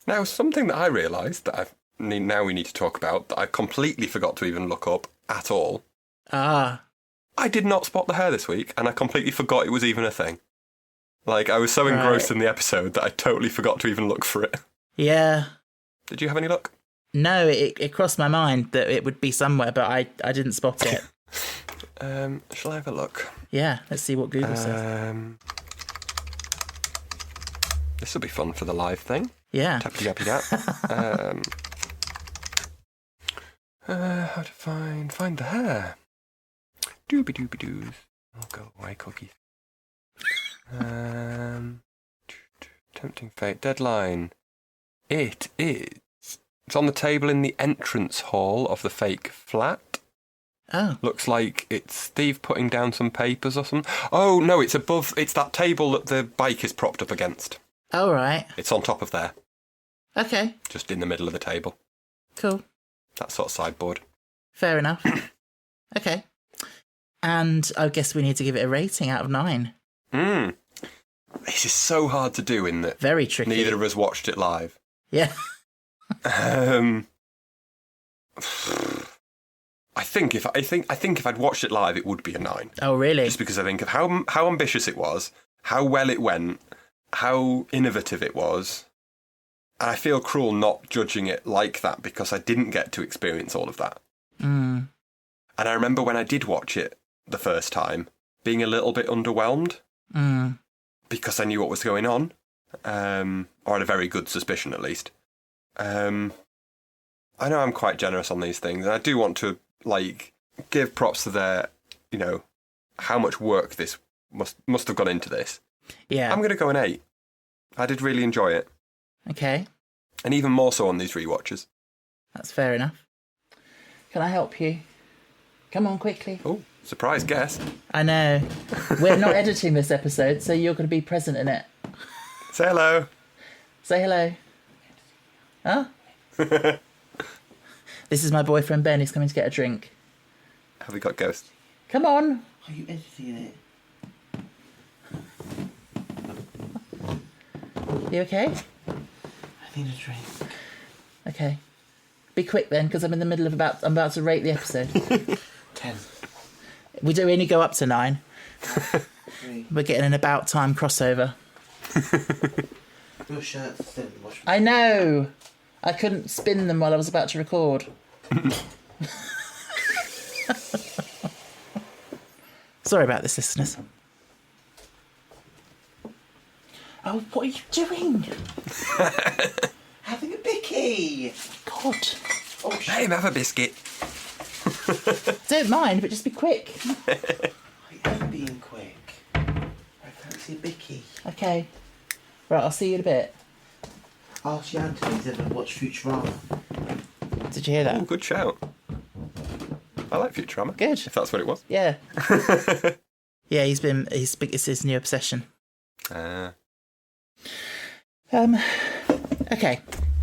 Now, something that I realised that now we need to talk about that I completely forgot to even look up at all. Ah. I did not spot the hair this week, and I completely forgot it was even a thing. Like, I was so engrossed in the episode that I totally forgot to even look for it. Yeah. Did you have any luck? No, it crossed my mind that it would be somewhere, but I didn't spot it. Shall I have a look? Yeah, let's see what Google says. This will be fun for the live thing. Yeah. Tappy-tappy-tap. How to find the hair? Doobie-doobie-doos. Oh, go away, cookies. Tempting fate. Deadline. It's on the table in the entrance hall of the fake flat. Oh. Looks like it's Steve putting down some papers or something. Oh, no, it's above. It's that table that the bike is propped up against. Oh, right. It's on top of there. Okay. Just in the middle of the table. Cool. That sort of sideboard. Fair enough. Okay. And I guess we need to give it a rating out of 9. This is so hard to do in that very tricky. Neither of us watched it live. Yeah. I think if I'd watched it live, it would be a 9. Oh, really? Just because I think of how ambitious it was, how well it went, how innovative it was. And I feel cruel not judging it like that because I didn't get to experience all of that. And I remember when I did watch it the first time, being a little bit underwhelmed because I knew what was going on, or had a very good suspicion at least. I know I'm quite generous on these things, and I do want to give props to their, how much work this must have gone into this. Yeah. I'm going to go an 8. I did really enjoy it. Okay. And even more so on these rewatches. That's fair enough. Can I help you? Come on, quickly. Oh, surprise guest. I know. We're not editing this episode, so you're going to be present in it. Say hello. Say hello. Huh? This is my boyfriend Ben. He's coming to get a drink. Have we got ghosts? Come on. Are you editing it? You okay? I need a drink. Okay. Be quick then, because I'm in the middle of I'm about to rate the episode. 10. We do only go up to 9. 3. We're getting an about time crossover. Your shirt's still in the washroom. I know. I couldn't spin them while I was about to record. Sorry about this, listeners. Oh, what are you doing? Having a bicky. God. Oh, Hey, have a biscuit. Don't mind, but just be quick. I am being quick. I fancy a bicky. Okay. Right, I'll see you in a bit. Ask your auntie if he's ever watched Futurama. Did you hear that? Oh, good shout. I like Futurama. Good. If that's what it was. Yeah. Yeah, it's his new obsession. Okay.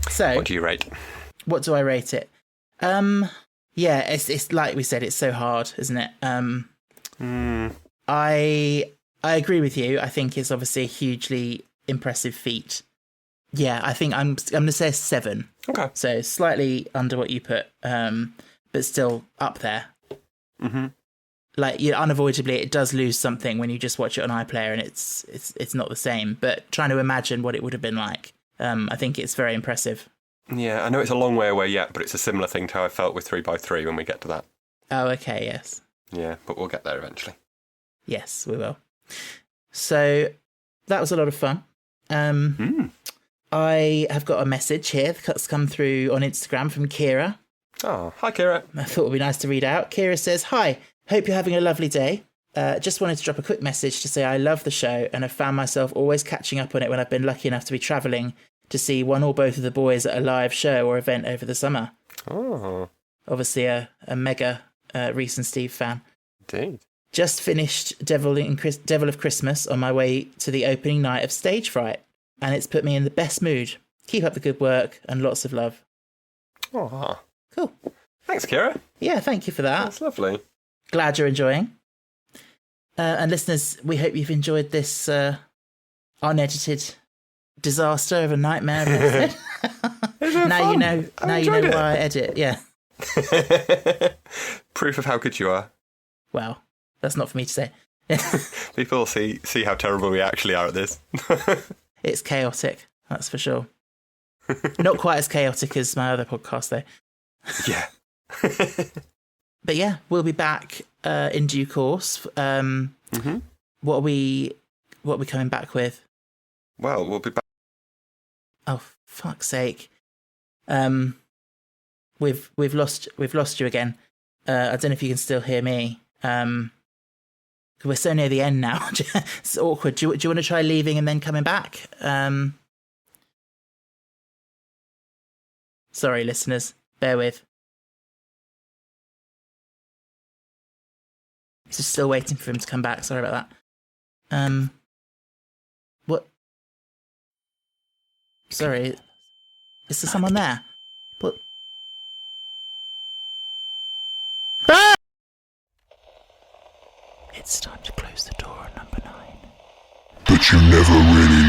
So What do you rate? what do I rate it? Yeah, it's like we said, it's so hard, isn't it? I agree with you. I think it's obviously a hugely impressive feat. Yeah, I think I'm gonna say 7. Okay. So slightly under what you put, but still up there. Mm-hmm. Like, unavoidably, it does lose something when you just watch it on iPlayer, and it's not the same. But trying to imagine what it would have been like, I think it's very impressive. Yeah, I know it's a long way away yet, but it's a similar thing to how I felt with 3x3 when we get to that. Oh, okay, yes. Yeah, but we'll get there eventually. Yes, we will. So that was a lot of fun. I have got a message here that's come through on Instagram from Kira. Oh, hi, Kira. I thought it would be nice to read out. Kira says, "Hi, hope you're having a lovely day. Just wanted to drop a quick message to say I love the show and have found myself always catching up on it when I've been lucky enough to be travelling to see one or both of the boys at a live show or event over the summer." Oh, Obviously a mega Reese and Steve fan. indeed. Just finished Devil of Christmas on my way to the opening night of Stage Fright, and it's put me in the best mood. Keep up the good work and lots of love. Oh, Cool. thanks, Kira. Yeah, thank you for that. That's lovely. Glad you're enjoying. And listeners, we hope you've enjoyed this unedited disaster of a nightmare of an episode. Now you know why I edit. Yeah. Proof of how good you are. Well, that's not for me to say. People will see how terrible we actually are at this. It's chaotic, that's for sure. Not quite as chaotic as my other podcast, though. Yeah. But yeah, we'll be back in due course. What are we coming back with? Well, we'll be back. Oh, fuck's sake! We've lost you again. I don't know if you can still hear me. We're so near the end now. It's awkward. Do you want to try leaving and then coming back? Sorry, listeners. Bear with. Just still waiting for him to come back. Sorry about that. What? Sorry. Is there someone there? What? Ah! It's time to close the door on number 9. But you never really